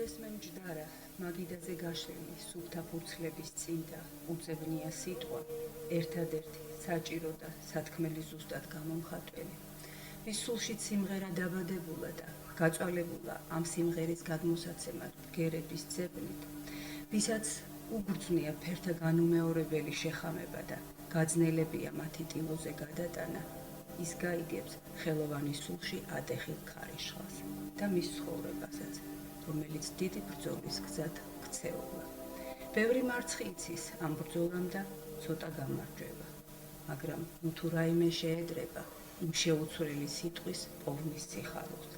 მოდის მე მჯდარა, მაგიდაზე გაშლილი სუფთა ფურცლების წინ და უძებნია სიტყვა, ერთადერთი საჭირო და სათქმელი ზუსტად გამომხატველი. ვის სულშიც სიმღერა დაბადებულა და გაწვალებულა ამ სიმღერის გადმოსაცემად ბგერების ძებნით, ვისაც უგრძნია ფერთა განუმეორებელი შეხამება და გაძნელებია მათი ტილოზე გადატანა, ის გაიგებს ხელოვანის სულში ატეხილ ქარიშხალს და მის ცხოვრებასაც, რომელიც დიდი ბრძოლის გზად ქცეულა. ბევრი მარცხი იცის ამ ბრძოლამ და ცოტა გამარჯვება, მაგრამ თუ რაიმე შეედრება იმ შეუცვლელი სიტყვის პოვნის სიხარულს,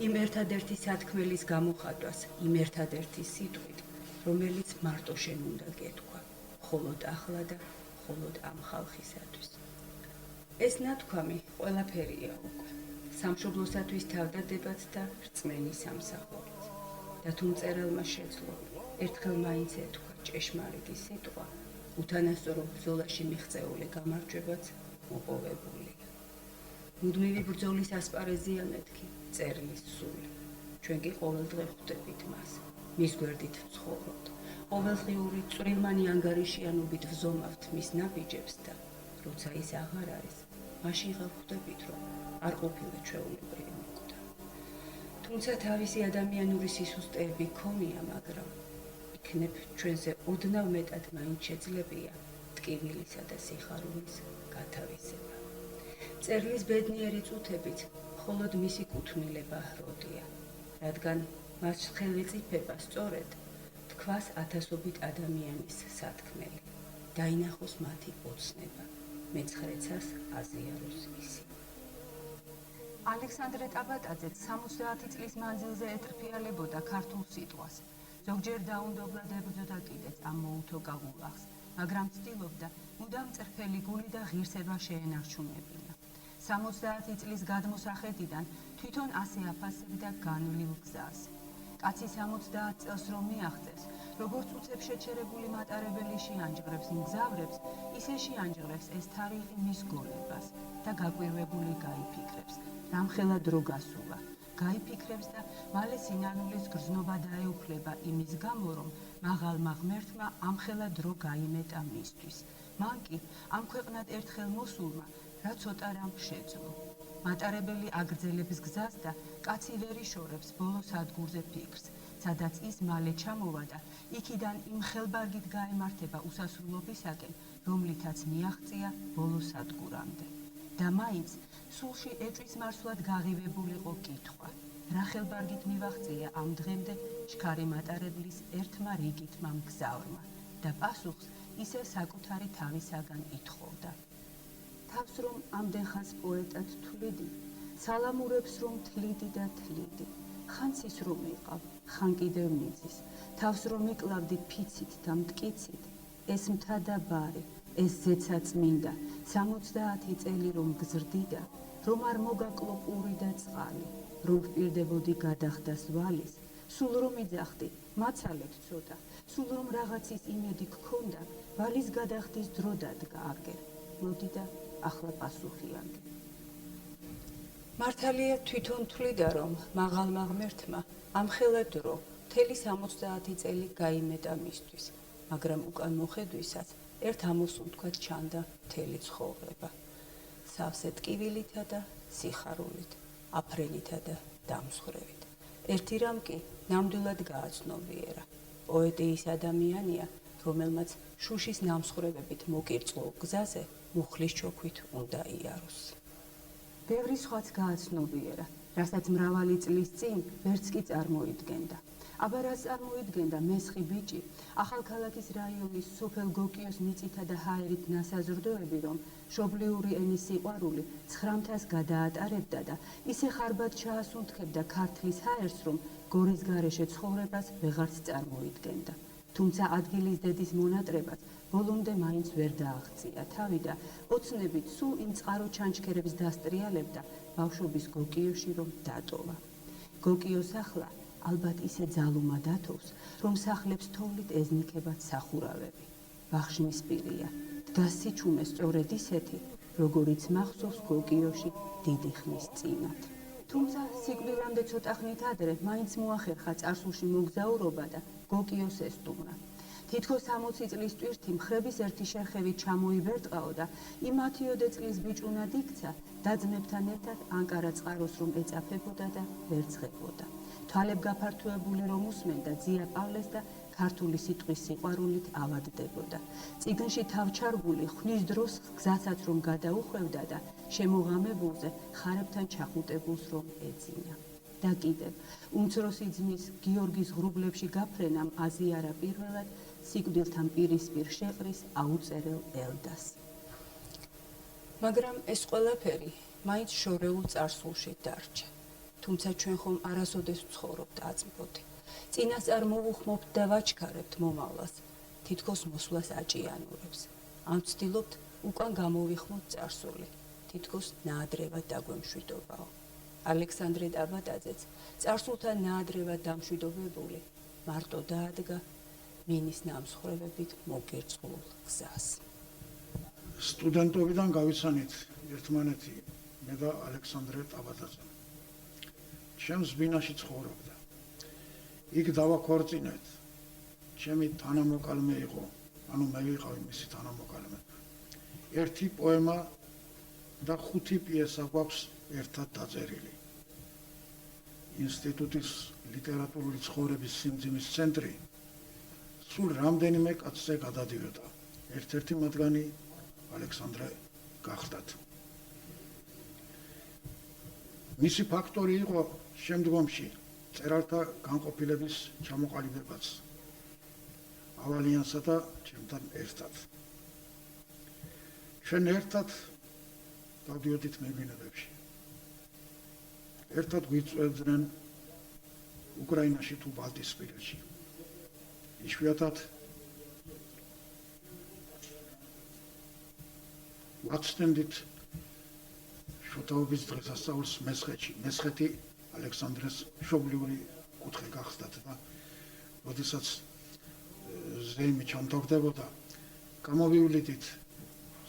იმ ერთადერთი სათქმელის გამოხატვას, იმ ერთადერთი სიტყვით, რომელიც მარტო შენ უნდა გეთქვა, მხოლოდ ახლა და მხოლოდ ამ ხალხისათვის. ეს ნათქვამი ყველაფერია უკვე, სამშობლოსათვის თავდადებაც და რწმენი სამსახურიც. და თუ მწერელმა შეძლო, ერთხელ მაინც ეთქვა ჭეშმარიტი სიტყვა, უთანასწორო ბრძოლაში მიღწეული გამარჯვებაც მოპოვებულია. მუდმივი ბრძოლის ასპარეზია მეთქი, წერლის სული. ჩვენ კი ყოველდღე ხვდებით მას, მის გვერდით ვცხოვრობთ, ყოველდღიური წვრილმანი ანგარიშიანობით ვზომავთ მის ნაბიჯებს და როცა ის აღარ არის, მაშინ ხვდებით, რომ არ ყოფილა ჩვეულებრივი მოკვდა. თუმცა თავისი ადამიანური სისუსტეები ქონია, მაგრამ იქნებ ჩვენზე ოდნავ მეტად მაინც შეძლებია ტკივილისა და სიხარულის გათავისება. წერლის ბედნიერი წუთებით მხოლოდ მისი კუთვნილება hrოდია, რადგან მას ხელეწიფება სწორედ თქვას ათასობით ადამიანის სათქმელი, დაინახოს მათი ოცნება, მეცხრეცას აზიაროს ისი. ალექსანდრე ტაბატაძე 70 წლის მანძილზე ეტრფიალებოდა ქართულ სიტყვას. ზოგჯერ დაუნდობლად ებრძოდა კიდეც ამ მოუთო გაგულახს, მაგრამ ცდილობდა მუდამ წრფელი გული და ღირსება შეენარჩუნებინა. 70 წლის გადმოსახედიდან თვითონ ასე აფასებდა განვლილ გზას. კაცი 70 წელს რომ მიაღწევს, როგორც უცებ შეჩერებული მატარებელი შეანჯღრებს მგზავრებს, ისე შეანჯღრებს ეს თარიღი მის გოლებას და გაკვირვებული გაიფიქრებს, რამხელა დრო გასულა. გაიფიქრებს და მალე სინანულის გრძნობა დაეუფლება იმის გამო, რომ მაღალმა ღმერთმა ამხელა დრო გაიმეტა მისთვის. მან კი ამ ქვეყნად ერთხელ მოსულმა რა ცოტა რამ შეძლო. მატარებელი აგრძელებს გზას და კაცი ვერ იშორებს ბოლო სადგურზე ფიქრს, სადაც ის მალე ჩამოვა და იქიდან იმ ხელბარგით გაემართება უსასრულობისაკენ, რომლითაც მიაღწია ბოლო სადგურამდე. და მაინც სულში ეჭვის მარსვლად გაღივებულიყო კითხვა, რა ხელბარგით მივაღწია ამ დღემდე ჩქარი მატარებლის ერთმა რიგითმა მგზავრმა და პასუხს ისე საკუთარი თავისაგან ითხოვდა. თავს რომ ამდენხანს პოეტად თვლიდი, სალამურებს რომ თლიდი და თლიდი, ხან cis რომ იყავ, ხან კიდევ მიწის, თავს რომ იკლავდი ფიცით და მტკიცით, ეს მთა და ბარი, ეს ზეცა წმინდა, 70 წელი რომ გზრდიდა, რომ არ მოგაკლო პური და წყალი, რომ ვპირდებოდი გადახდას ვალის, სულ რომ იძახდი, მაცალეთ ცოტა, სულ რომ რაღაცის იმედი გქონდა, ვალის გადახდის დრო დადგა აგერ, მოდი და ახლა პასუხი აგე. მართალია თვითონ თვლიდა, რომ მაღალმა ღმერთმა ამხელა დრო მთელი 70 წელი გაიმეტა მისთვის, მაგრამ უკან მოხედვისას ერთ ამოსუნთქვად ჩანდა მთელი ცხოვრება, სავსე ტკივილითა და სიხარულით, აფრენითა და დამსხვრევით. ერთი რამ კი ნამდვილად გააცნობიერა, პოეტი ის ადამიანია, რომელმაც შუშის ნამსხვრევებით მოკირწყლ გზაზე მუხლის ჩოქვით უნდა იაროს. ბევრი სხვაც გააცნობიერა, რასაც მრავალი წლის წინ ვერც კი წარმოიდგენდა. აბა რას წარმოიდგენდა მესხი ბიჭი, ახალქალაქის რაიონის სოფელ გოკიოს მიწითა და ჰაერით ნასაზრდოები, რომ მშობლიური ენის სიყვარული 900-ს გადაატარებდა და ისე ხარბად ჩაასუნთქებდა ქართლის ჰაერს, რომ გორის გარეშე ცხოვრებას ვეღარც წარმოიდგენდა. თუმცა ადგილის დედის მონატრებაც ბოლომდე მაინც ვერ დააღწია თავი და ოცნებით სულ იმ წყარო ჩანჩქერებს დასტრიალებდა ბავშვობის გოკიოში, რომ დატოვა. გოკიოს ახლა ალბათ ისე ძალუმა დათოვს, რომ სახლებს თოვლით ეზნიქებათ სახურავები. ბახშნის პირია, დგას სიჩუმე სწორედ ისეთი, როგორიც მახსოვს გოკიოში დიდი ხნის წინათ. თუმცა სიკვდილამდე ცოტა ხნით ადრე მაინც მოახერხა წარსულში მოგზაურობა და გოკიოს ესტუმრა. თითქოს 60 წლის ტვირთი მხრების ერთი შერხევით ჩამოიბერტყაო და იმ 10 წლის ბიჭუნად იქცა და-ძმებთან ერთად ანკარა წყაროს რომ ეწაფებოდა და ვერცხებოდა. თვალებ გაფართოებული რომ უსმენდა ძია პავლეს და ქართული სიტყვის სიყვარულით ავადდებოდა. წიგნში თავჩარგული ხნის დროს გზაცაც რომ გადაუხვევდა და შემოღამებულზე ხარებთან ჩახუტებულს რომ ეძინა. და კიდევ უმცროსი ძმის გიორგის ღრუბლებში გაფრენამ აზიარა პირველად სიკვდილთან პირისპირ შეყრის აუწერელ ელდას. მაგრამ ეს ყველაფერი მაინც შორეულ წარსულში დარჩა. თუმცა ჩვენ ხომ არასოდეს ვცხოვრობთ აწმყოთი. წინასწარ მოვუხმობთ და ვაჩქარებთ მომავლას, თითქოს მოსვლას აჭიანურებს. ამ ვცდილობთ უკან გამოვიხმოთ წარსული, თითქოს ნაადრევად დაგვემშვიდობაო. ალექსანდრე ტაბატაძეც წარსულთან ნაადრევად დამშვიდობებული მარტო დაადგა მინის ნამსხვრევებით მოგერწყულ გზას. სტუდენტობიდან გავიცანით ერთმანეთი მე და ალექსანდრე ტაბატაძე. ჩემს ბინაში ცხოვრობდა. იქ დავაქორწინეთ. ჩემი თანამოკალმე იყო, ანუ მე ვიყავი მისი თანამოკალმე. ერთი პოემა და 5 პიესა გვაქვს ერთად დაწერილი. ინსტიტუტის ლიტერატურული ცხოვრების სიმძიმის ცენტრი სულ რამდენიმე კაცზე გადადიოდა. ერთ-ერთი მათგანი ალექსანდრე გახდათ. მისი ფაქტორი იყო შემდგომში წერალთა განყოფილების ჩამოყალიბებაც ავალიანსა და ჩემთან ერთად. ჩვენ ერთად დავდიოდით მეღვინებებში. ერთად გვიწვევდნენ უკრაინაში თუ ბალტიისპირეთში. იშვიათად ვაცდენდით შოთაობის დღესასწაულს მესხეთში. მესხეთი ალექსანდრეს მშობლიური კუთხე გახსდათ და როდესაც ზეიმი ჩამთავრდებოდა, გამოვივლიდით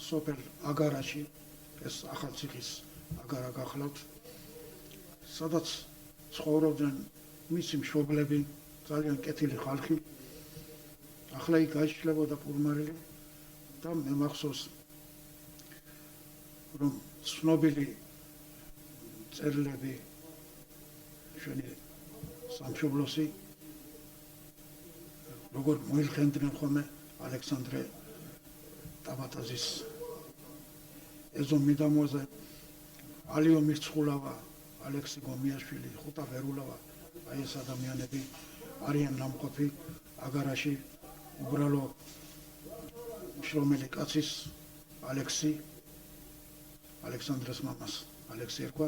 სოფელ აგარაში, ეს ახალციხის აგარა გახლავთ, სადაც ცხოვრობდნენ მისი მშობლები, ძალიან კეთილი ხალხი. ახლა იქ გაიშლებოდა პურმარილი და მე მახსოვს, რომ ცნობილი წერილები ჩვენი სამშობლოსი როგორ მოიხსენდნენ ხოლმე ალექსანდრე ტაბატაძის ეზო მიდამოზე, ალიო მირცხულავა, ალექსი გომიაშვილი, ხუტა ვერულავა, აი ეს ადამიანები არიან ნამყოფი აგარაში უბრალო შრომელი კაცის ალექსანდრეს მამას ალექსი ერქვა,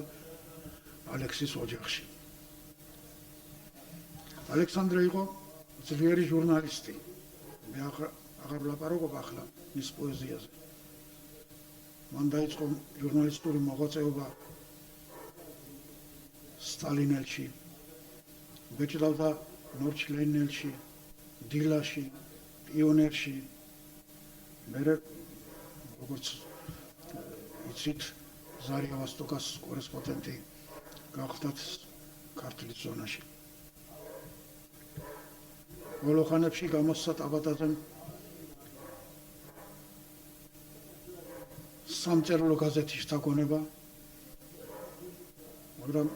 ალექსის ოჯახში. ალექსანდრე იყო ძლიერი ჟურნალისტი. მე აღარ ვლაპარაკობ ახლა მის პოეზიაზე. მან დაიწყო ჟურნალისტური მოღვაწეობა სტალინელში, ბეჭდავდა ნორჩლენელში, დილაში, პიონერში. მე როგორც იცით, ზარია ვოსტოკას კორესპონდენტი გახდათ ქართლის ზონაში. ბოლო ხანებში გამოსცა ტაბატაძემ სამწერლო გაზეთის დაგონება, მაგრამ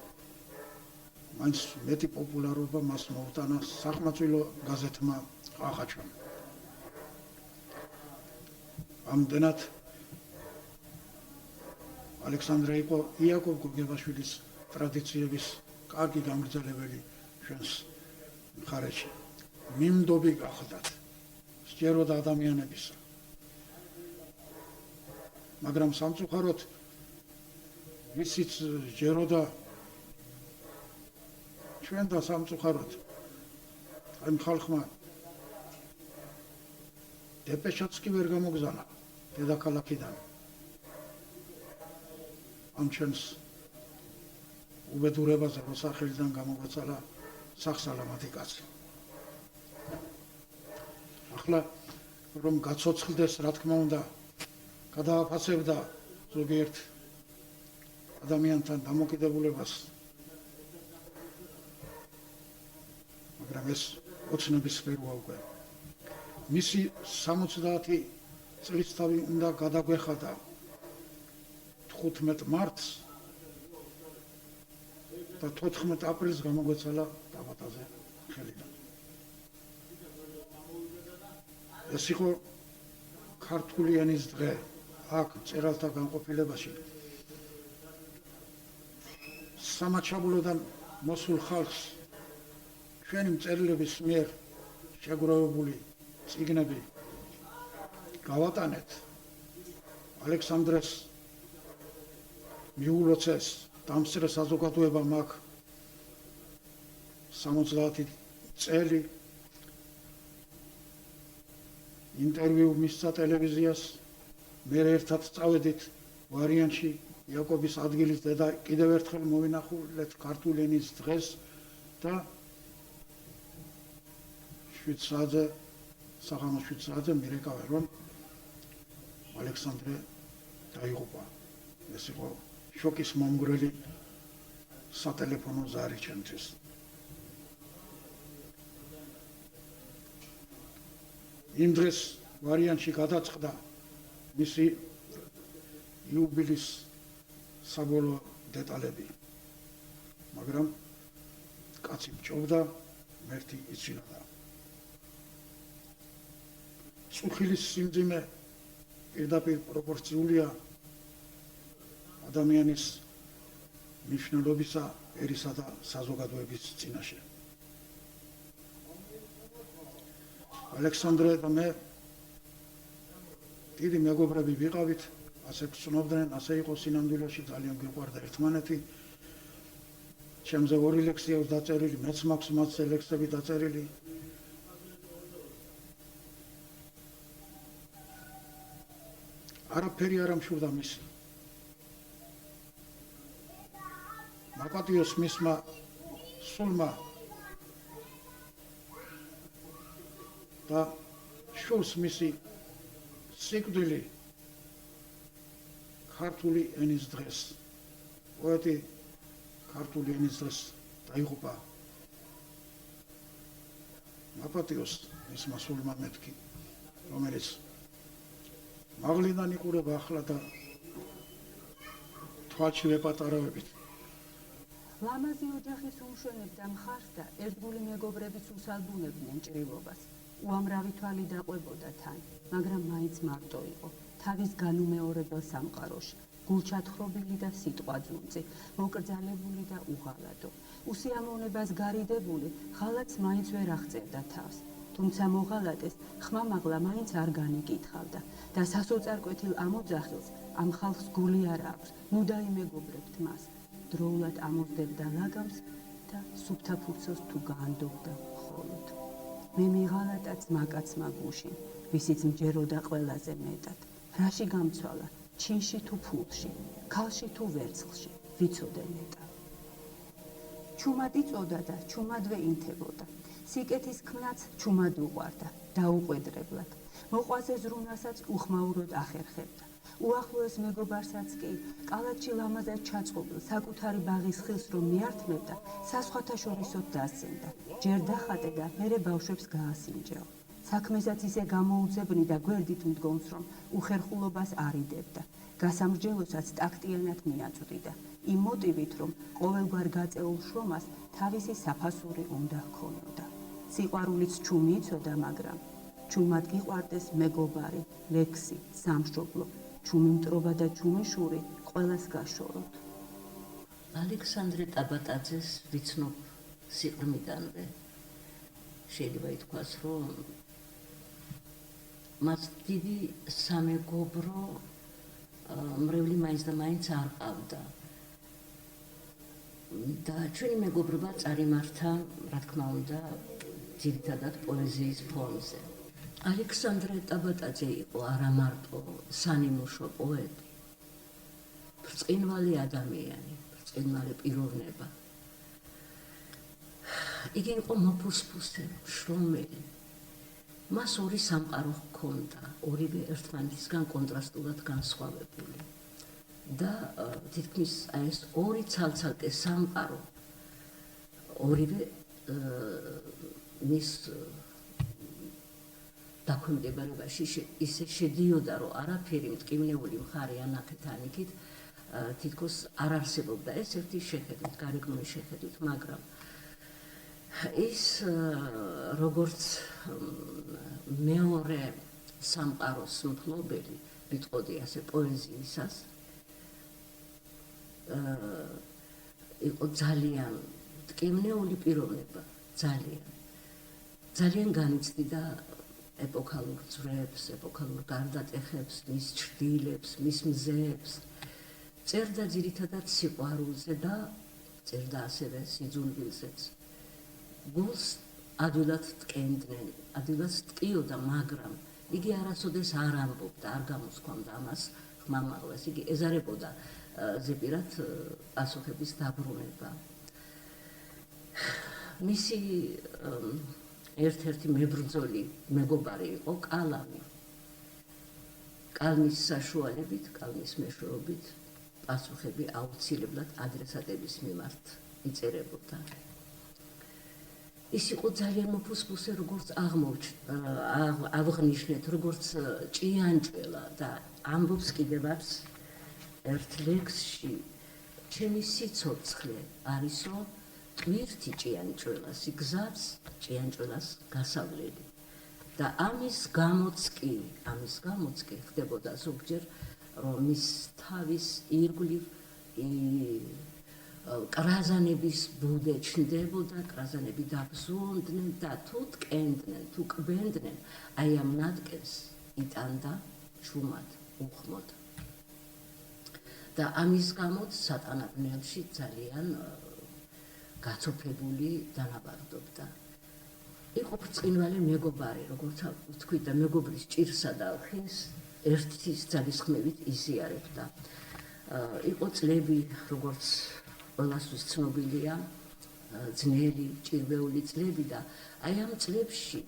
მაინც მეტი პოპულარობა მას მოუტანა სახმაწვილო გაზეთმა ყახაჩამ. ამდენად ალექსანდრე იყო იაკობ გოგებაშვილის ტრადიციების კარგი გამგრძელებელი ჩვენს მხარეში. მიმდობი გახლდათ, სჯეროდა ადამიანებისა. მაგრამ სამწუხაროდ ვისიც სჯეროდა ჩვენ და სამწუხაროდ ამ ხალხმა დეპეშაც კი ვერ გამოგზავნა დედაქალაქიდან. ამ ჩვენს უბედურებაზე მოსახლიდან გამოგვეცალა სახსალამათი კაცი. ახლა რომ გაცოცხლდეს, რა თქმა უნდა, გადააფასებდა ზოგიერთ ადამიანთან დამოკიდებულებას მაგრამ ეს ოცნების სფეროა უკვე. მისი 70 წლისთავი უნდა გადაგვეხადა 15 მარტს და 14 აპრილს გამოგვეცალა დაბადაზე ხელიდან. ეს იყო ქართული ენის დღე აქ წერალთა განყოფილებაში. სამაჩაბლოდან მოსულ ხალხს ჩვენი მწერლების მიერ შეგროვებული წიგნები გავატანეთ ალექსანდრეს მიულოცეს დამსწრე საზოგადოებამ აქ 70 წელი ინტერვიუ მისცა ტელევიზიას მე ერთად წავედით ვარიანში იაკობის ადგილის და კიდევ ერთხელ მოვინახულეთ ქართული ენის დღეს და 7 საათზე საღამოს 7 საათზე მირეკავე რომ ალექსანდრე დაიღუპა. ეს იყო შოკის მომგვრელი სატელეფონო ზარი ჩემთვის. იმ დღეს ვარიანში გადაწყდა მისი იუბილის საბოლოო დეტალები. მაგრამ კაცი მჭობდა, მერტი იცინოდა. წუხილის სიმძიმე პირდაპირ პროპორციულია ადამიანის მნიშვნელობისა, ერისა და საზოგადოების წინაშე. ალექსანდრე და მე დიდი მეგობრები ვიყავით, ასე გწნობდნენ, ასე იყო სინამდვილეში, ძალიან გვიყვარდა ერთმანეთი. ჩემზე 2 ლექსია დაწერილი, მეც მაქვს მათზე ლექსები დაწერილი. არაფერი არ ამშურდა მისი. მაპატიოს მისმა სულმა და შულს მისი სიკვდილი ქართული ენის დღეს. პოეტი ქართული ენის დღეს დაიღუპა. მაპატიოს მისმა სულმა მეთქი, რომელიც მაღლიდან იყურება ახლა და თვალში ვეპატარავებით. ლამაზი ოჯახის უმშვენებდა მხარს და ერთგული მეგობრებიც უსალბუნებდნენ ჭრილობას. უამრავი თვალი დაყვებოდა თან, მაგრამ მაინც მარტო იყო. თავის განუმეორებელ სამყაროში, გულჩათხრობილი და სიტყვაძუნწი, მოკრძალებული და უღალატო. უსიამოვნებას გარიდებული, ღალატს მაინც ვერ აღწერდა თავს. თუმცა მოღალატეს ხმამაღლა მაინც არ განიკითხავდა და სასოწარკვეთილ ამ ოძახილს ამ ხალხს გული არ აქვს, ნუ დაიმეგობრებთ მას. დროულად ამოძდებდა ლაგამს და სუფთა ფურცელს თუ გაანდობდა მხოლოდ. მე მიღალატა ძმაკაცმა გუშინ, ვისიც მჯეროდა ყველაზე მეტად. რაში გამცვალა, ჩინში თუ ფულში, ქალში თუ ვერცხლში, ვიცოდე მეტად. ჩუმად იწოდა და ჩუმადვე ინთებოდა. სიკეთის ქმნაც ჩუმად უყვარდა, დაუყვედრებლად. მოყვაზე ზრუნასაც უხმაუროდ ახერხებდა. უახლოეს მეგობარსაც კი, კალათში ლამაზად ჩაწყობილ საკუთარი ბაღის ხილს რომ მიართმევდა, სასხვათა შორისოდ დასცენდა. ჯერ დახატე და მერე ბავშვებს გაასინჯეო. საქმესაც ისე გამოუძებნი და გვერდით მდგომს, რომ უხერხულობას არიდებდა. გასამრჯელოსაც ტაქტიანად მიაწვდიდა, იმ მოტივით, რომ ყოველგვარ გაწეულ შრომას თავისი საფასური უნდა ჰქონოდა. სიყვარულიც ჩუმი იცოდა, მაგრამ ჩუმად გიყვარდეს მეგობარი, ლექსი, სამშობლო, ჩუმი მტრობა და ჩუმი შური ყველას გაშოროთ. ალექსანდრე ტაბატაძეს ვიცნობ სიყრმიდანვე. შეიძლება ითქვას, რომ მას დიდი სამეგობრო მრევლი მაინც და მაინც არ ყავდა. და ჩვენი მეგობრობა წარიმართა, რა თქმა უნდა, ძირითადად პოეზიის ფონზე. ალექსანდრე ტაბატაძე იყო არა მარტო სანიმუშო პოეტი, ბრწყინვალე ადამიანი, ბრწყინვალე პიროვნება. იგი იყო მოფუსფუსე, შრომელი. მას ორი სამყარო ჰქონდა, ორივე ერთმანეთისგან კონტრასტულად განსხვავებული. და თითქმის ეს ორი ცალ-ცალკე სამყარო ორივე მის დაქვემდებარებაში ისე შედიოდა, რომ არაფერი მტკივნეული მხარე ანახეთ ანიქით თითქოს არ არსებობდა ეს ერთი შეხედვით, გარეგნული შეხედვით, მაგრამ ის როგორც მეორე სამყაროს მფლობელი ვიტყოდი ასე პოეზიისას იყო ძალიან მტკივნეული პიროვნება, ძალიან განიცდიდა ეპოქალურ ძვრებს, ეპოქალურ გარდატეხებს, მის ჩრდილებს, მის მზეებს. წერდა ძირითადად სიყვარულზე და წერდა ასევე სიძულვილზეც. გულს ადვილად ტკენდნენ, ადვილად ტკიოდა, მაგრამ იგი არასოდეს არ ამბობდა, არ გამოსქვამდა ამას ხმამაღლას. იგი ეზარებოდა ზეპირად პასუხების დაბრუნება. მისი ერთ-ერთი მებრძოლი მეგობარი იყო კალამი. კალმის საშუალებით, კალმის მეშვეობით პასუხები აუცილებლად ადრესატების მიმართ იწერებოდა. ის იყო ძალიან მოფუსფუსე, როგორც აღნიშნეთ, როგორც ჭიანჭველა და ამბობს კიდევაც ერთ ლექსში, ჩემი სიცოცხლე არისო ტვირთი ჭიანჭველას, გზაც ჭიანჭველას გასავლელი. და ამის გამოც კი ხდებოდა ზოგჯერ, რომ მის თავის ირგვლივ კრაზანების ბუდე ჩნდებოდა, კრაზანები დაბზუნდნენ და თუ ტკენდნენ, თუ კვენდნენ, აი ამ ნადგენს იტანდა ჩუმად, უხმოდ. და ამის გამოც სატანაბნელში ძალიან გაცოფებული დანაბარდობდა. იყო ბრწყინვალე მეგობარი, როგორც ვთქვით, და მეგობრის ჭირსა და ხილს ერთის ძალისხმევით იზიარებდა. იყო წლები, როგორც ყველასთვის ცნობილია, ძნელი, ჭირვეული წლები და აი ამ წლებში,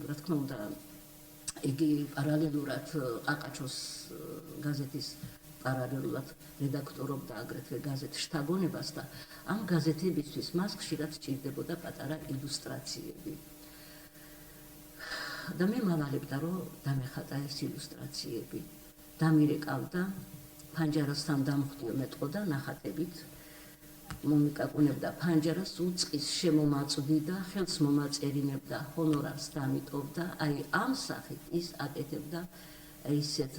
რა თქმა უნდა, იგი პარალელურად ყაყაჩოს გაზეთის პარალელურად რედაქტორობდა აგრეთვე გაზეთ შთაგონებას და ამ გაზეთებისთვის მას ხშირად ჭირდებოდა პატარა ილუსტრაციები. და მე მავალებდა, რომ დამეხატა ეს ილუსტრაციები. დამირეკავდა, ფანჯარასთან დამხვდიო მეტყოდა ნახატებით, მომიკაკუნებდა ფანჯარას, უწყის შემომაწვდიდა, ხელს მომაწერინებდა, ჰონორარს დამიტოვდა, აი ამ სახით ის აკეთებდა ისეთ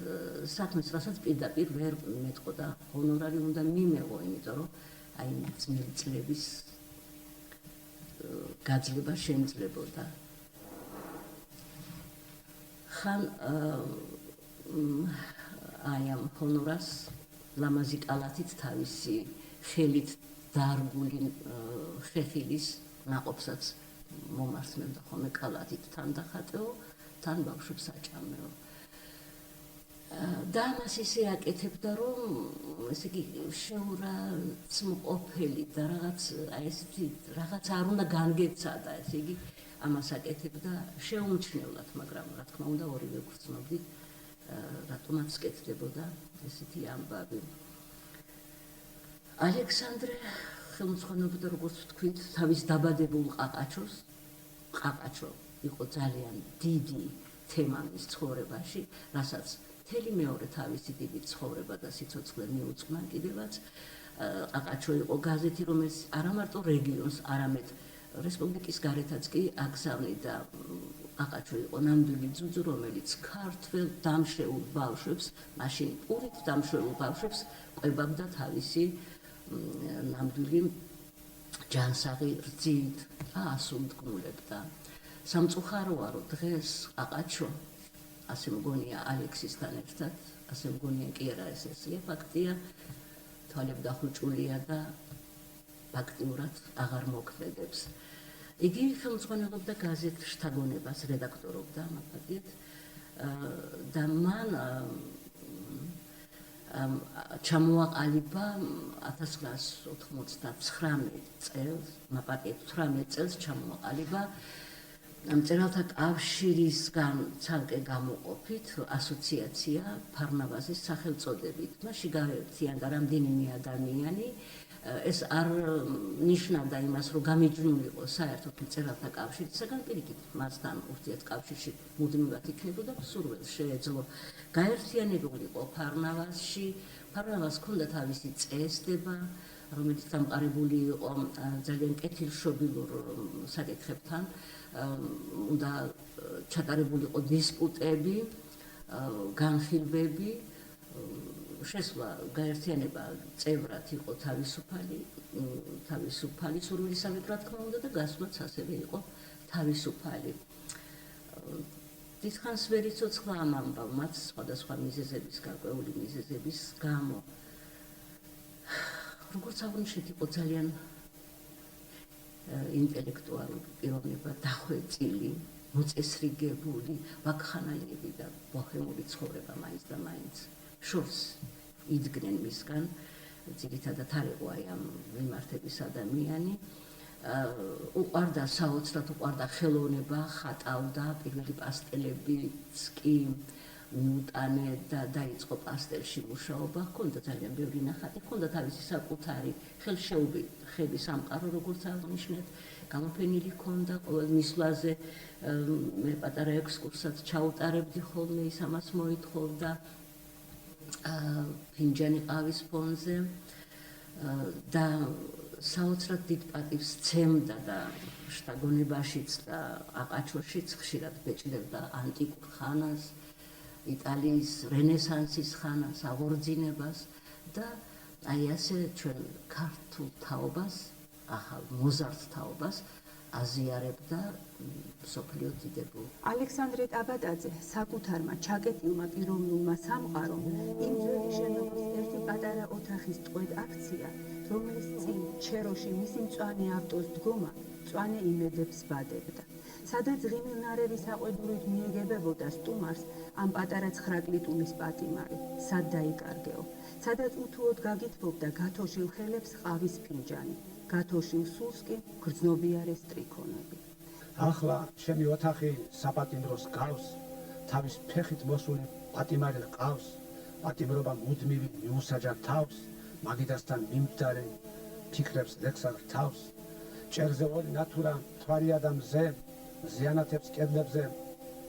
საქმეს, რასაც პირდაპირ ვერ მეტყოდა ჰონორარი უნდა მიმეღო, იმიტომ რომ აი ძნელი წლების გაძლება შემძლებოდა. ხან აი ამ ჰონორარს ლამაზი კალათით თავისი ხელით დარგული ხეხილის ნაყოფსაც მომარსმევდა ხოლმე კალათით, თან დახატეო, თან ბავშვებს აჭამეო. და ამას ისე აკეთებდა, რომ ესე იგი შეურაცხმყოფელი და რაღაც არ უნდა განგეცადა, ესე იგი ამას აკეთებდა შეუმჩნევლად, მაგრამ რა თქმა უნდა ორივე გვრძნობდით, რატომაც კეთდებოდა ესეთი ამბავი. ალექსანდრე ხელმძღვანელობდა, როგორც ვთქვით, თავის დაბადებულ ყაყაჩოს. ყაყაჩო იყო ძალიან დიდი თემა მის ცხოვრებაში, რასაც მთელი მეორე თავისი დიდი ცხოვრება და სიცოცხლე მიუძღვნა კიდევაც. ყაყაჩო იყო გაზეთი, რომელიც არა მარტო რეგიონს, არამედ რესპუბლიკის გარეთაც კი აგზავნიდა. ყაყაჩო იყო ნამდვილი ძუძუ, რომელიც ქართველ დამშეულ ბავშვებს, მაშინ პურით დამშეულ ბავშვებს ყვებავდა თავისი ნამდვილი ჯანსაღი რძით და ასულდგმულებდა. სამწუხაროა, რომ დღეს ყაყაჩო, ასე მგონია ალექსისთან ერთად, ასე მგონია კი არა, ეს ესეა ფაქტია, თვალებდახუჭულია და ფაქტიურად აღარ მოქმედებს. იგი ხელმძღვანელობდა გაზეთ შთაგონებას, რედაქტორობდა მაგალითად და მან ჩამოაყალიბა 1999 წელს, მაპატიეთ 18 წელს ჩამოაყალიბა მწერალთა კავშირისგან ცალკე გამოყოფით ასოციაცია ფარნავაზის სახელწოდებით. მასში გაერთიანდა რამდენიმე ადამიანი, ეს არ ნიშნავდა იმას, რომ გამიჯნული იყო საერთოდ მწერალთა კავშირისგან, პირიქით, მასთან ურთიერთკავშირში მუდმივად იქნებოდა სურვილს შეეძლო გაერთიანებული იყო ფარნავაზში, ფარნავაზს ჰქონდა თავისი წესდება, რომელიც დამყარებული იყო ძალიან კეთილშობილურ საკითხებთან, უნდა ჩატარებულიყო დისპუტები, განხილვები, შესვლა გაერთიანება წევრად იყო თავისუფალი სურვილისავე, რა თქმა უნდა, და გასვლაც ასევე იყო თავისუფალი. დიდხანს ვერ იცოცხლა ამ ამბავმაც სხვადასხვა მიზეზების, გარკვეული მიზეზების გამო. როგორც აღნიშნეთ, იყო ძალიან ინტელექტუალური პიროვნება, დახვეწილი, მოწესრიგებული, ვაქხანალიები და ბოჰემური ცხოვრება მაინც და მაინც შორს იდგნენ მისგან, ძირითადად არ იყო აი ამ მიმართების ადამიანი. უყვარდა საოცრად, უყვარდა ხელოვნება, ხატავდა, პირველი პასტელებიც კი მიუტანე და დაიწყო პასტელში მუშაობა, ჰქონდა ძალიან ბევრი ნახატი, ჰქონდა თავისი საკუთარი ხელშეუხები სამყარო, როგორც აღნიშნეთ, გამოფენილი ჰქონდა ყოველ მისვლაზე, მე პატარა ექსკურსად ჩაუტარებდი ხოლმე, ის ამას მოითხოვდა, ფინჯანი ყავის ფონზე და საოცრად დიდ პატივს სცემდა და შთაგონებაშიც და აყაჩოშიც ხშირად ბეჭდებდა ანტიკურ ხანას, იტალიის რენესანსის ხანას, აღორძინებას და აი ასე ჩვენ ქართულ თაობას, ახალ მოზარდ თაობას აზიარებდა მსოფლიო დიდებულ. ალექსანდრე ტაბატაძე საკუთარმა ჩაკეტილმა პიროვნულმა სამყარომ იმ ძველი შენობის ერთი პატარა ოთახის ტყვედ აქცია, რომლის წინ ჩეროში მისი მწვანე ავტოს დგომა მწვანე იმედებს ბადებდა. სადაც ღიმილნარევი საყვედურით მიეგებებოდა სტუმარს ამ პატარა 9 ლიტულის პატიმარი, სად დაიკარგეო, სადაც უთუოდ გაგითბობდა გათოშილ ხელებს ყავის ფინჯანი, გათოშილ სულს კი გრძნობიარე სტრიქონები. ახლა ჩემი ოთახი საპატიმროს გავს, თავის ფეხით მოსული პატიმარი ყავს, პატიმრობა მუდმივი მიუსაჯარ თავს, მაგიდასთან მიმდარე ფიქრებს ლექსად თავს, ჭერზე ორი ნათურა მთვარი ადამიანზე, ზიანათებს კედლებზე,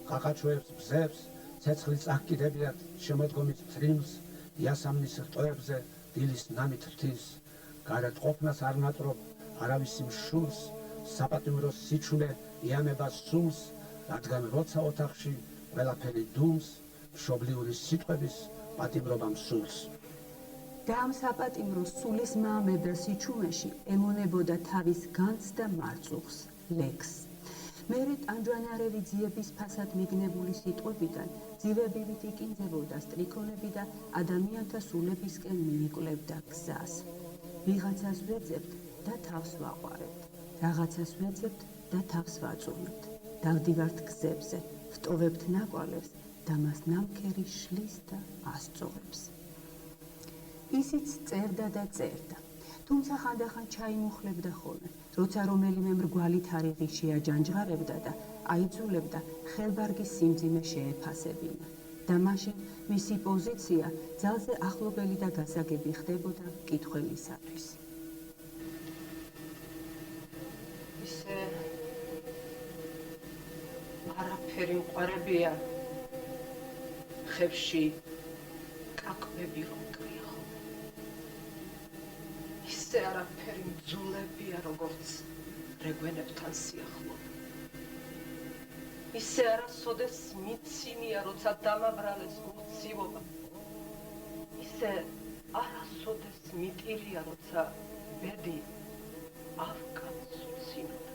ყაყაჩოებს ბზებს, ცეცხლი წაჰკიდებიათ შემოდგომის თრიმლს, იასამნის რტოებზე დილის ნამით რთის, გარეთ ყოფნას არ ნატრობ არავის იმ შულს, საპატიმროს სიჩულე იამებას სულს, რადგან როცა ოთახში ყველაფერი დუმს, მშობლიური სიტყვების პატიმრობამ სულს. და ამ საპატიმროს სულის მაამებელ სიჩუმეში ემონებოდა თავის განძს და მარწუხს, ლექსს. მერე ტანჯვანარევი ძიების ფასად მიგნებული სიტყვებიდან ძივებივით იკინძებოდა სტრიქონები და ადამიანთა სულებისკენ მიიკლებდა გზას. ვიღაცას ვეძებთ და თავს ვაყვარებთ, რაღაცას ვეძებთ და თავს ვაწუნებთ. დავდივართ გზებზე, ვტოვებთ ნაკვალევს და მას ნამქერი შლის და ასწორებს. ისიც წერდა და წერდა. თუმცა ხანდახან ჩაიმუხლებდა ხოლმე, როცა რომელიმე მრგვალი თარიღი შეაჯანჯღარებდა და აიძულებდა ხელბარგის სიმძიმე შეეფასებინა. და მაშინ მისი პოზიცია ძალზე ახლობელი და გასაგები ხდებოდა მკითხველისათვის. ისე არაფერი მყარებია, ხებში კაკბები რომ კრიახო. ისე არაფერი მძულებია, როგორც რეგვენებთან სიახლოვე. ისე არასოდეს მიცინია, როცა დამაბრალეს გულცივობა. ისე არასოდეს მიტირია, როცა ბედი ავკანს უცინოდა.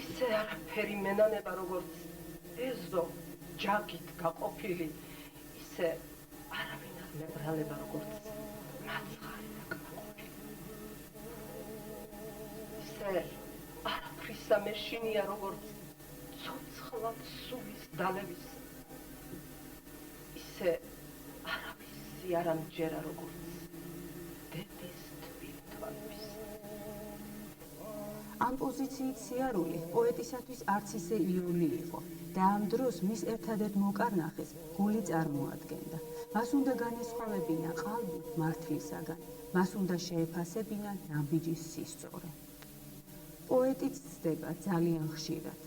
ისე არაფერი მენანება, როგორც ეზო ჯაგით გაყოფილი, ისე არავინ არ მებრალება, როგორც მაცხარი და კმაყოფილი. ისე არაფრისა მეშინია, როგორც ცოცხლად სულის დალევის. ისე არავისი არ ამჯერა, როგორც დედის თვითთვალვის. ამ პოზიციით სიარული პოეტისათვის არც ისე იოლი იყო და ამ დროს მის ერთადერთ მოკარნახეს გული წარმოადგენდა. მას უნდა განესხვავებინა ყალბი მართლისაგან, მას უნდა შეეფასებინა ნაბიჯის სისწორე. პოეტიც ცდება ძალიან ხშირად,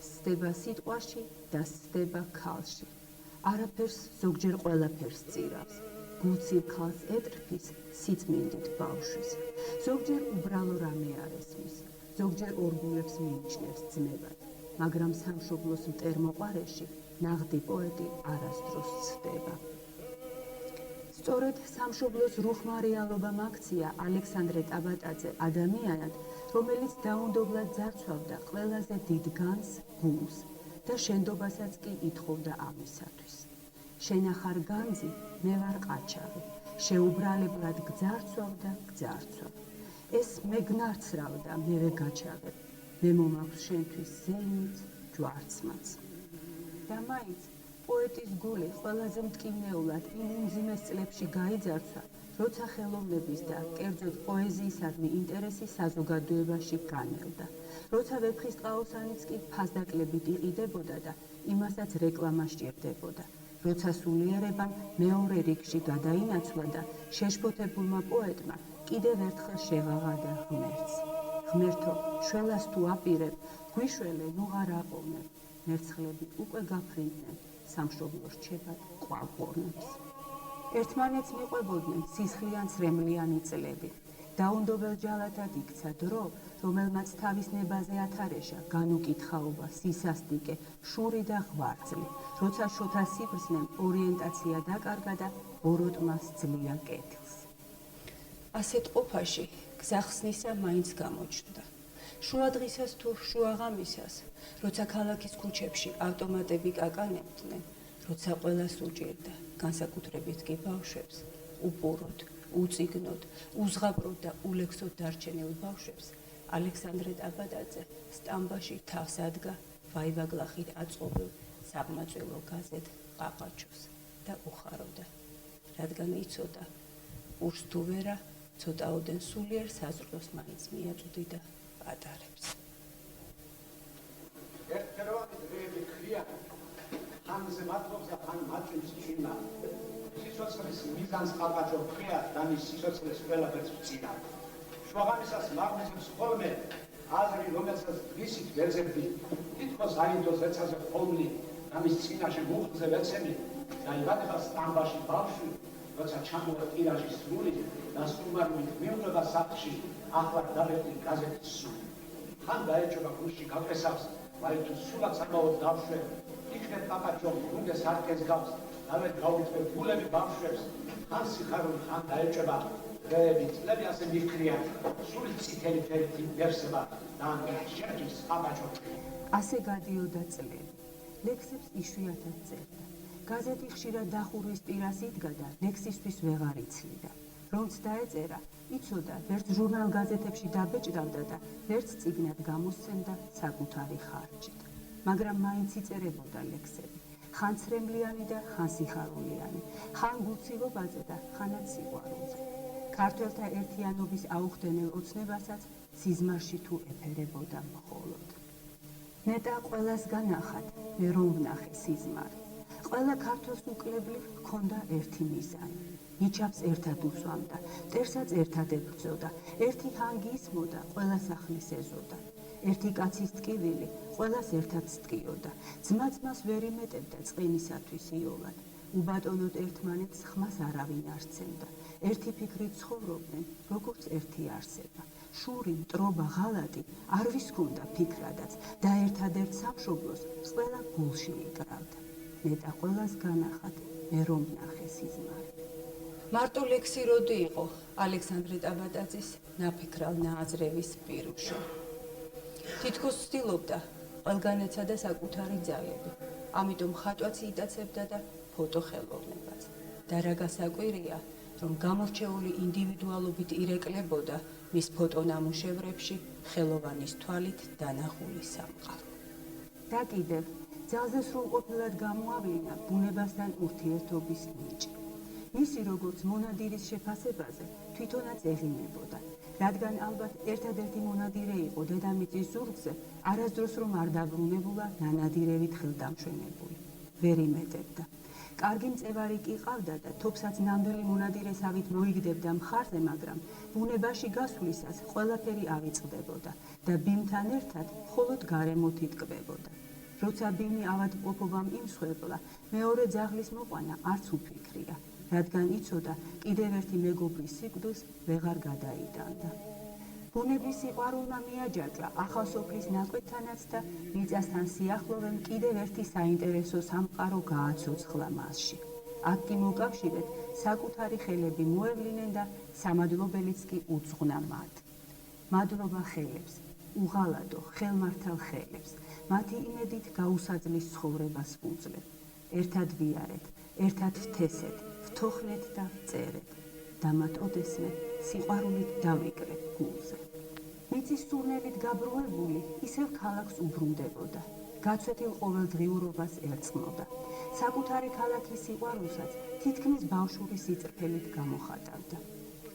ცდება სიტყვაში და ცდება ქალში. არაფერს, ზოგჯერ ყველაფერს წირავს. გულცირ ქალს ეტრფის სიწმინდით ბავშვის. ზოგჯერ უბრალო რამე არ ესმის, ზოგჯერ ორგულებს მიიჩნევს ძმებად, მაგრამ სამშობლოს მტერმოყვარეში ნაღდი პოეტი არასდროს ცდება. სწორედ სამშობლოს რუხმარეალობამ აქცია ალექსანდრე ტაბატაძე ადამიანად, რომელიც დაუნდობლად ძარცვავდა ყველაზე დიდ განს, გულს და შენდობასაც კი ითხოვდა ამისათვის. შენახარ განძი, მე ვარ ყაჩაღი, შეუბრალებლად გძარცვავ და გძარცვავ. ეს მე გნარცრავ და მერე გაჩაღებ, მე მომაქვს შენთვის ზეიმიც, ჯვარცმაც. და მაინც პოეტის გული ყველაზე მტკივნეულად იმ უმძიმეს წლებში გაიძარცვა, როცა ხელოვნების და კერძოდ პოეზიისადმი ინტერესი საზოგადოებაში განელდა, როცა ვეფხისტყაოსანიც კი ფასდაკლებით იყიდებოდა და იმასაც რეკლამა სჭირდებოდა, როცა სულიერებამ მეორე რიგში გადაინაცვლა და შეშფოთებულმა პოეტმა კიდევ ერთხელ შეღაღა და ღმერთს. ღმერთო, შველას თუ აპირებ, გვიშველე ნუღარ აყოვნებ, მერცხლები უკვე გაფრინდნენ, სამშობლოს რჩებად ყვავყორნებს. ერთმანეთს მიყვებოდნენ სისხლიან ცრემლიანი წლები. დაუნდობელ ჯალათად იქცა დრო, რომელმაც თავის ნებაზე ათარეშა განუკითხაობა, სისასტიკე, შური და ღვაწლი, როცა შოთა სიბრძნემ ორიენტაცია დაკარგა და ბოროტმა სძლია კეთილს. ასეთ ყოფაში გზახსნისა მაინც გამოჩნდა. შუადღისას თუ შუაღამისას, როცა ქალაქის ქუჩებში ავტომატები კაკანებდნენ, როცა ყველას უჭირდა, განსაკუთრებით კი ბავშვებს, უპუროდ, უწიგნოდ, უზღაპროდ და ულექსოდ დარჩენილ ბავშვებს, ალექსანდრე ტაბატაძე სტამბაში თავს ადგა ვაივაგლახით აწყობილ საღმაწვილო გაზეთ ყაყაჩოს და უხაროდა, რადგან იცოდა, ურს თუ ვერა, ცოტაოდენ სულიერ საზრდოს მაინც მიაწვდი და ატარებს. ერთფეროვანი დღეები ქრიან, ხანზე მათობს და ხან მათვებს ჭიმა. სიცოცხლის მიზანს ყაყაჩო ფრიათ და მის სიცოცხლის ყველაფერს ვწინა. შუაღამისას მაღმისებს ხოლმე აზრი, რომელსაც დღისით ვეძებდი, თითქოს აინდოს ეცაზე ხოლმე და მის წინაშე მუხლზე ვეცემი და იბადება სტამბაში ბავშვი, როცა ჩამოვა ტირაჟის სრული და სტუმარობით მიუღება სახლში, ახლა დაბეჭდი გაზეთის სული. ხან დაეჭობა გულში გაყესავს, ვაი თუ სულაც ამაოდ დავშვე, იქნებ ყაყაჩო გუნდეს არკეს გავს, დავეთ გაუწევ გულები ბავშვებს, ხან სიხარული ხან დაეჭება, დღეები წლები ასე მიქრიან, სული წითელი ფერით ვერსება და შენთვის ყაყაჩო. ასე გადიოდა წლები. ლექსებს იშვიათად წერდა. გაზეთი ხშირად დახურვის პირას იდგა და ლექსისთვის ვეღარ იცლიდა. რომც დაეწერა, იცოდა, ვერც ჟურნალ გაზეთებში დაბეჭდავდა და ვერც წიგნად გამოსცემდა საკუთარი ხარჯით. მაგრამ მაინც იწერებოდა ლექსები, ხან ცრემლიანი და ხან სიხარულიანი, ხან გულცივობაზე და ხანაც სიყვარულზე. ქართველთა ერთიანობის აუხდენელ ოცნებასაც სიზმარში თუ ეფერებოდა მხოლოდ. ნეტა ყველას განახად, მე რომ ვნახე სიზმარი. ყველა ქართველს უკლებლივ ჰქონდა ერთი მიზანი. ნიჩაბს ერთად უსვამდა, მტერსაც ერთად ებრძოდა, ერთი ჰანგი ისმოდა, ყველა სახლის ეზოდა. ერთი კაცის ტკივილი ყველას ერთად სტკიოდა, ძმა-ძმას ვერ იმეტებდა წყინისათვის იოლად. უბატონოდ ერთმანეთს ხმას არავინ არ სცემდა. ერთი ფიქრით ცხოვრობდნენ, როგორც ერთი არსება. შური, მტრობა, ღალატი არ ვისქონდა ფიქრადაც და ერთადერთ სამშობლოს ყველა გულში იკრავდა. ნეტა ყველას განახად, მე რომ ვნახე სიზმარი. მარტო ლექსი როდი იყო ალექსანდრე ტაბატაძის ნაფიქრალ ნააზრევის პირუში. თითქოს ცდილობდა ყველგან ეცადა საკუთარი ძალები, ამიტომ ხატვაც იტაცებდა და ფოტოხელოვნებაც. და რა გასაკვირია, რომ გამორჩეული ინდივიდუალობით ირეკლებოდა მის ფოტონამუშევრებში ხელოვანის თვალით დანახული სამყარო. და კიდევ ძალზე სრულყოფილად გამოავლინა ბუნებასთან ურთიერთობის ნიჭი. მისი როგორც მონადირის შეფასებაზე თვითონაც ეღიმებოდა, რადგან ალბათ ერთადერთი მონადირე იყო დედამიწის ზურგზე, არასდროს რომ არ დაბრუნებულა ნანადირევით ხელდამშვენებული. ვერ იმეტებდა. კარგი მწევარი კი ყავდა და თოფსაც ნამდვილი მონადირესავით მოიგდებდა მხარზე, მაგრამ ბუნებაში გასვლისას ყველაფერი ავიწყდებოდა და ბიმთან ერთად მხოლოდ გარემოთ იტკბებოდა. როცა ბიმი ავადმყოფობამ იმსხვერპლა, მეორე ძაღლის მოყვანა არც უფიქრია, რადგან იცოდა კიდევ ერთი მეგობრის სიკვდილს ვეღარ გადაიტანდა. ბუნების სიყვარულმა მიაჯაჭვა ახალსოფლის ნაკვეთთანაც და მიწასთან სიახლოვემ კიდევ ერთი საინტერესო სამყარო გააცოცხლა მასში. აქ კი მოკავშირედ საკუთარი ხელები მოევლინენ და სამადლობელიც კი უძღვნა მათ. მადლობა ხელებს, უღალატო, ხელმართალ ხელებს, მათი იმედით გაუსაძლის ცხოვრებას ვუძლებ. ერთად ვიარეთ, ერთად ვთესეთ, ვთოხლეთ და წერეთ და მათ ოდესმე სიყვარულით დავიკრეთ გულზე. მიწის სურნელით გაბრუებული ისევ ქალაქს უბრუნდებოდა. გაცვეთილ ყოველდღიურობას ერწყმოდა. საკუთარი ქალაქის სიყვარულსაც თითქმის ბავშვური სიწრფელით გამოხატავდა.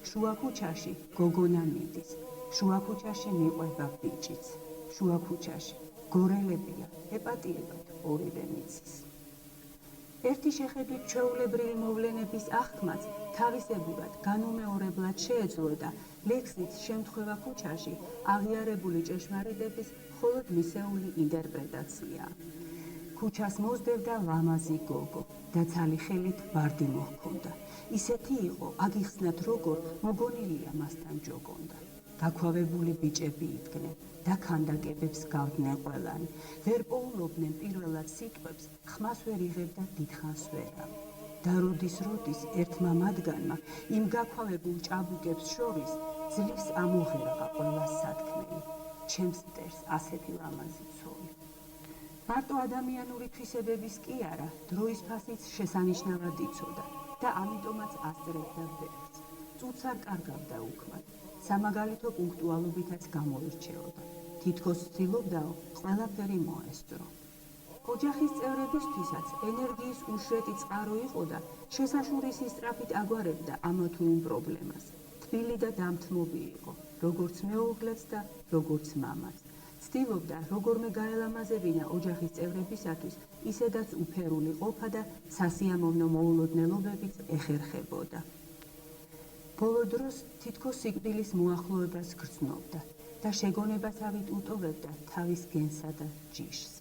შუა ქუჩაში გოგონა მიდის, შუა ქუჩაში მიყვება ბიჭიც, შუა ქუჩაში გორელებია, ეპატიებად ორივე მიცის. ერთი შეხედვით ჩვეულებრივი მოვლენების აღქმაც თავისებურად განუმეორებლად შეეძლო და ლექსის შემთხვევა ქუჩაში აღიარებული ჭეშმარიტების მხოლოდ მისეული ინტერპრეტაცია. ქუჩას მოსდევდა ლამაზი გოგო და ცალი ხელით ვარდი მოჰქონდა. ისეთი იყო, აგიხსნათ როგორ მოგონილია მასთან ჯოგონდა. გაქვავებული ბიჭები იდგნენ და ქანდაკებებს გავდნენ ყველანი. ვერ პოულობდნენ პირველად სიტყვებს, ხმას ვერ იღებდა დიდხანს ვერა. და როდის ერთმა მათგანმა იმ გაქვავებულ ჭაბუკებს შორის ძლივს ამოღერა ყველა სათქმელი. ჩემს მტერს ასეთი ლამაზი ცოლი. მარტო ადამიანური თვისებების კი არა, დროის ფასიც შესანიშნავად იცოდა და ამიტომაც ასწრებდა ვერც. წუთს არ კარგავდა უქმად. სამაგალითო პუნქტუალობითაც გამოირჩეოდა. თითქოს ცდილობდაო ყველაფერი მოესწრო. ოჯახის წევრებისთვისაც ენერგიის უშრეტი წყარო იყო და შესაშურისი სწრაფით აგვარებდა ამა თუ იმ პრობლემას. თბილი და დამთმობი იყო, როგორც მეუღლეც და როგორც მამაც. ცდილობდა როგორმე გაელამაზებინა ოჯახის წევრებისათვის, ისედაც უფერული ყოფა და სასიამოვნო მოულოდნელობებიც ეხერხებოდა. ბოლო დროს თითქოს სიკვდილის მოახლოებას გრძნობდა და შეგონებასავით უტოვებდა თავის გენსა და ჯიშს.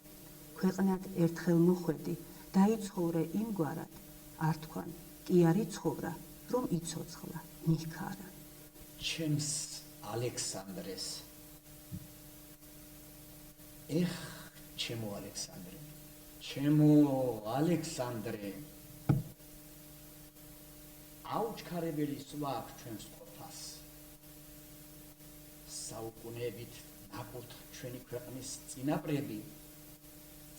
ქვეყნად ერთხელ მოხვედი, დაიცხოვრე იმგვარად, არ თქვან, კი არ იცხოვრა, რომ იცოცხლა, ნიქარა. ჩემს ალექსანდრეს. ჩემო ალექსანდრე, ჩემო ალექსანდრე. აუჩქარებელი სვლა აქვს ჩვენს ყოფას. საუკუნეებით ნაკურთხ ჩვენი ქვეყნის წინაპრები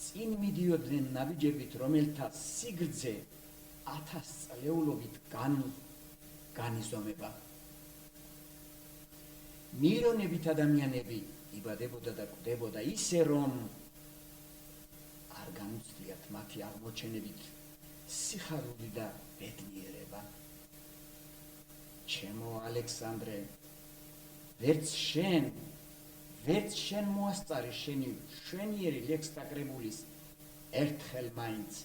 წინ მიდიოდნენ ნაბიჯებით, რომელთა სიგრძე 1000 წლეულობით განიზომება. მილიონობით ადამიანები იბადებოდა და კვდებოდა ისე, რომ არ განუცდიათ მათი აღმოჩენებით სიხარული და ბედნიერება. ჩემო ალექსანდრე, ვერც შენ მოასწარე შენი შვენიერი ლექსთა კრებულის ერთხელ მაინც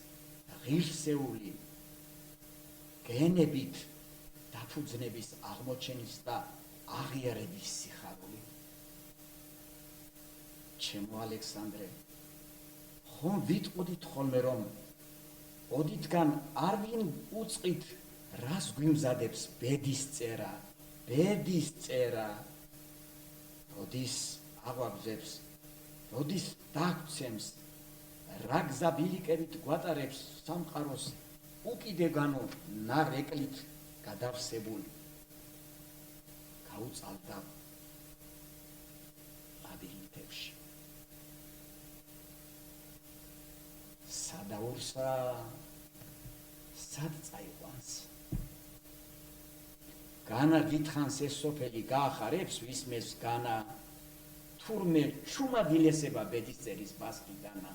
ღირსეული გენებით დაფუძნების აღმოჩენის და აღიარების სიხარული. ჩემო ალექსანდრე, ხომ ვიტყოდით ხოლმე, რომ ოდითგან არ ვინ უწყით, რას გვიმზადებს ბედის წერა, როდის აღვაგზებს, როდის დაგცემს, რა გზა ბილიკებით გვატარებს სამყაროს უკიდეგანო ნარეკლით გადავსებულ გაუწალდა ლაბირინთებში. სადაურსა, სად წაიყვანს? განა დიდხანს ეს სოფელი გაახარებს ვისმეს განა, თურმე ჩუმად ილესება ბედისწერის ბასკიდანა.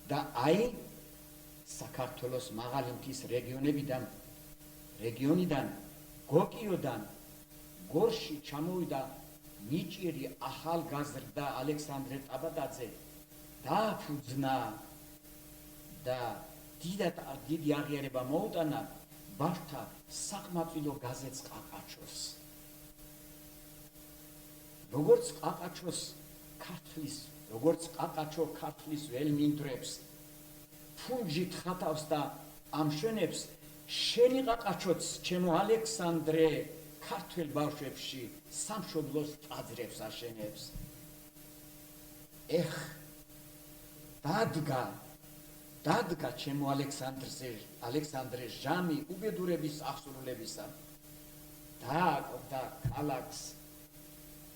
და აი საქართველოს მაღალი მთის რეგიონიდან გოკიოდან გორში ჩამოვიდა ნიჭიერი ახალგაზრდა ალექსანდრე ტაბადაძე, დააფუძნა და დიდი აღიარება მოუტანა ბავშვთა საკმაწყვილო გაზეთს ყაყაჩოს. როგორც ყაყაჩო ქართლის ველმინდვრებს ფუნჯით ხატავს და ამშვენებს, შენი ყაყაჩოც, ჩემო ალექსანდრე, ქართველ ბავშვებში სამშობლოს ტაძრებს აშენებს. ეხ, დადგა ჩემო ალექსანდრე ჟამი უბედურების აღსრულებისა. დააკლდა ქალაქს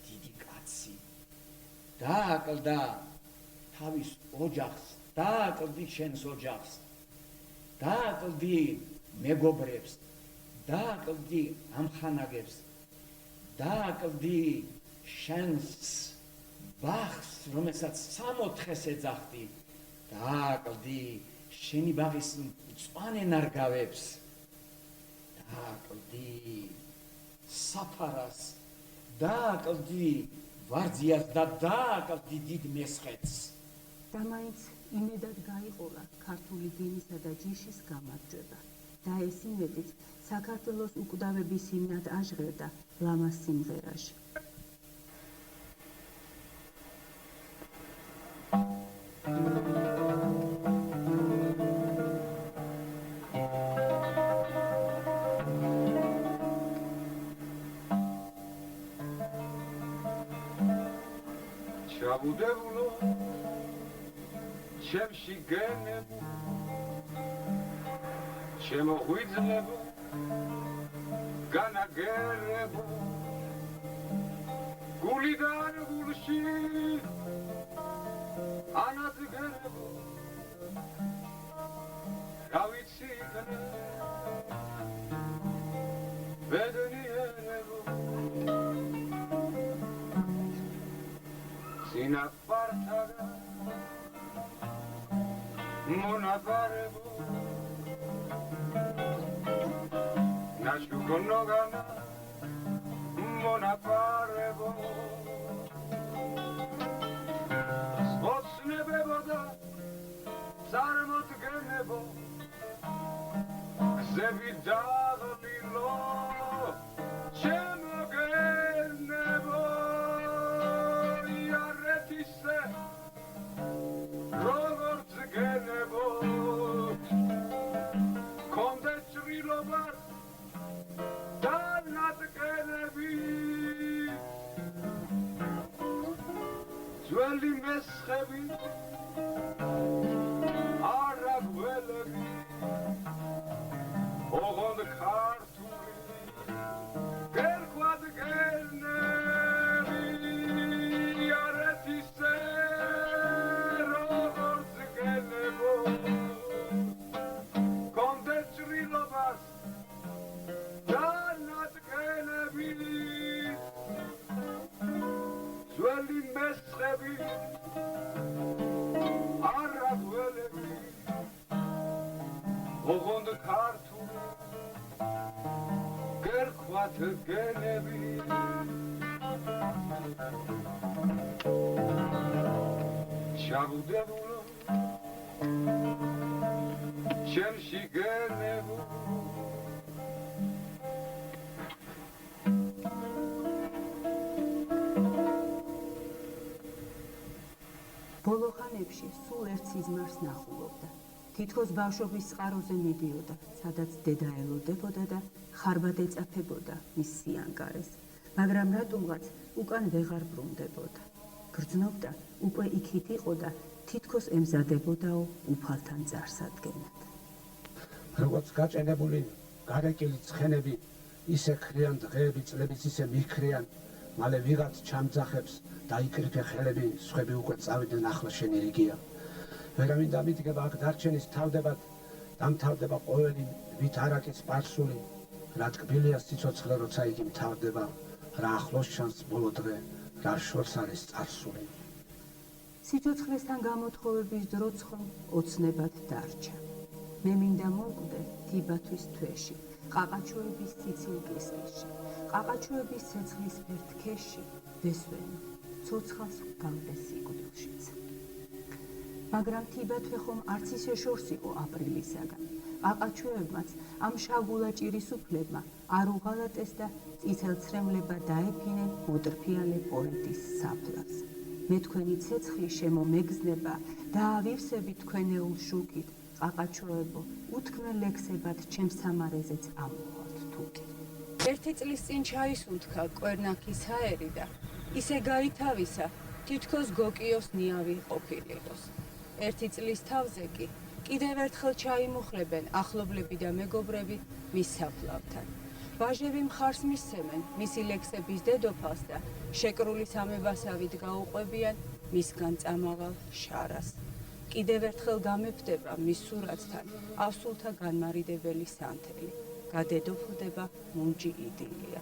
დიდი კაცი, დააკლდა თავის ოჯახს, დააკლდი შენს ოჯახს, დააკლდი მეგობრებს, დააკლდი ამხანაგებს, დააკლდი შენს ბაღს, რომელსაც 60-ს ეძახდი, დააკლდი შენი ბაღის მწვანე ნარგავებს, დააკლდი საფარას, დააკლდი ვარძიას და დააკლდი დიდ მესხეთს. და მაინც იმედად გაიყურა ქართული დინისა და ჯიშის გამარჯვება და ეს იმედიც საქართველოს უკვდავების ჰიმნად აჟღერდა ლამას სიმღერაში. ჩაბუდებულო ჩემში გენებო ჩემო ღვიძლებო განაგერებო გულიდან გულში ანადგერებო რა ვიცი იქნე ბედნიერებო სინაპარტაგა მონაბარებო ნაშუგონოგანა მონაბარებო სპოცნებებო და წარმოდგენებო გზები დაღლილო შემოგენებო იარეთისე როგორც გენებო კონდე ჭრილობარ და ნატკენები ძველი მესხები არა გველები ოღონდ ქართული გერქვად გენები იარეთისე როგორც გენებო კონდე ჭრილობას და ნატკენები ძველი მესხები არა გველები ოღონდ ქართული გერქვათ გენები ჩაბუდებულო ჩემში გენებო ბოლო ხანებში სულ ერთ სიზმარს ნახულობდა. თითქოს ბავშვობის წყაროზე მიდიოდა, სადაც დედა ელოდებოდა და ხარბად ეწაფებოდა მის სიანგარეს, მაგრამ რატომღაც უკან ვეღარ ბრუნდებოდა. გრძნობდა, უკვე იქით იყო და თითქოს ემზადებოდაო უფალთან წარსადგენად. როგორც გაჭენებული გარეკილი ცხენები, ისე ქრიან დღეები, წლებიც ისე მიხრიან, მალე ვიღაც ჩამძახებს და იკრიფე ხელები, სხვები უკვე წავიდნენ ახლა შენი რიგია. ვერავინ დამიდგება აქ დარჩენის თავდებად, დამთავრდება ყოველი ვით არაკის სპარსული, რა ტკბილია სიცოცხლე, როცა იგი მთავრდება, რა ახლოს ჩანს ბოლო დღე, რა შორს არის წარსული. სიცოცხლესთან გამოთხოვების დროც ხომ ოცნებად დარჩა. მე მინდა მოვკვდე თიბათვის თვეში, ყაყაჩოების ციცილ კისკისში, ყაყაჩოების ცეცხლის ფერთ ქეში, ვესვენო, ცოცხალს გავდე სიკვდილშიც. მაგრამ თიბათვე ხომ არც ისე შორს იყო აპრილისაგან. ყაყაჩოებმაც ამ შავგულაჭირის უფლებმა არ უღალატეს და წითელცრემლება დაეფინნენ მოტრფიალე პოეტის საფლავს. მე თქვენი ცეცხლი შემომეგზნება და ავივსებით თქვენეულ შუქით, ყაყაჩოებო, უთქმე ლექსებად ჩემს სამარეზეც ამოხვალთ თუკი. ერთი წლის წინ ჩაისუნთქა კვერნაქის ჰაერი და ისე გაითავისა, თითქოს გოკიოს ნიავი ყოფილიყოს. ერთი წლის თავზე კი კიდევ ერთხელ ჩაიმუხლებენ ახლობლები და მეგობრები მის საფლავთან. ვაჟები მხარს მისცემენ მისი ლექსების დედოფალს და შეკრული სამებასავით გაუყვებიან მისგან წამავალ შარას. კიდევ ერთხელ გამეფდება მის სურათთან ავსულთა განმარიდებელი სანთელი. გადედოფლდება მუნჯი იდილია.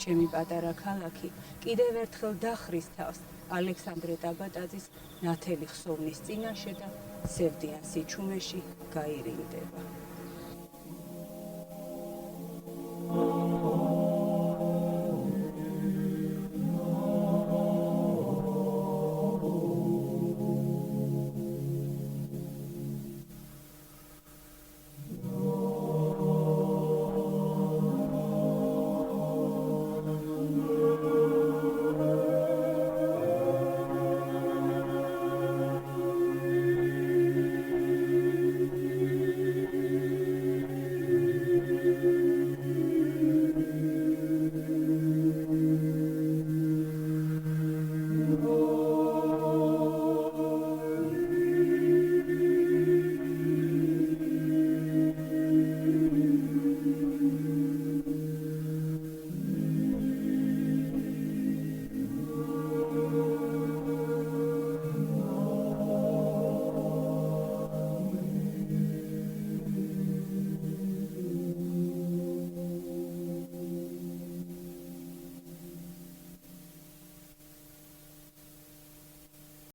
ჩემი პატარა ქალაქი კიდევ ერთხელ დახრის თავს ალექსანდრე ტაბატაძის ნათელი ხსოვნის წინაშე და სევდიან სიჩუმეში გაირინდება.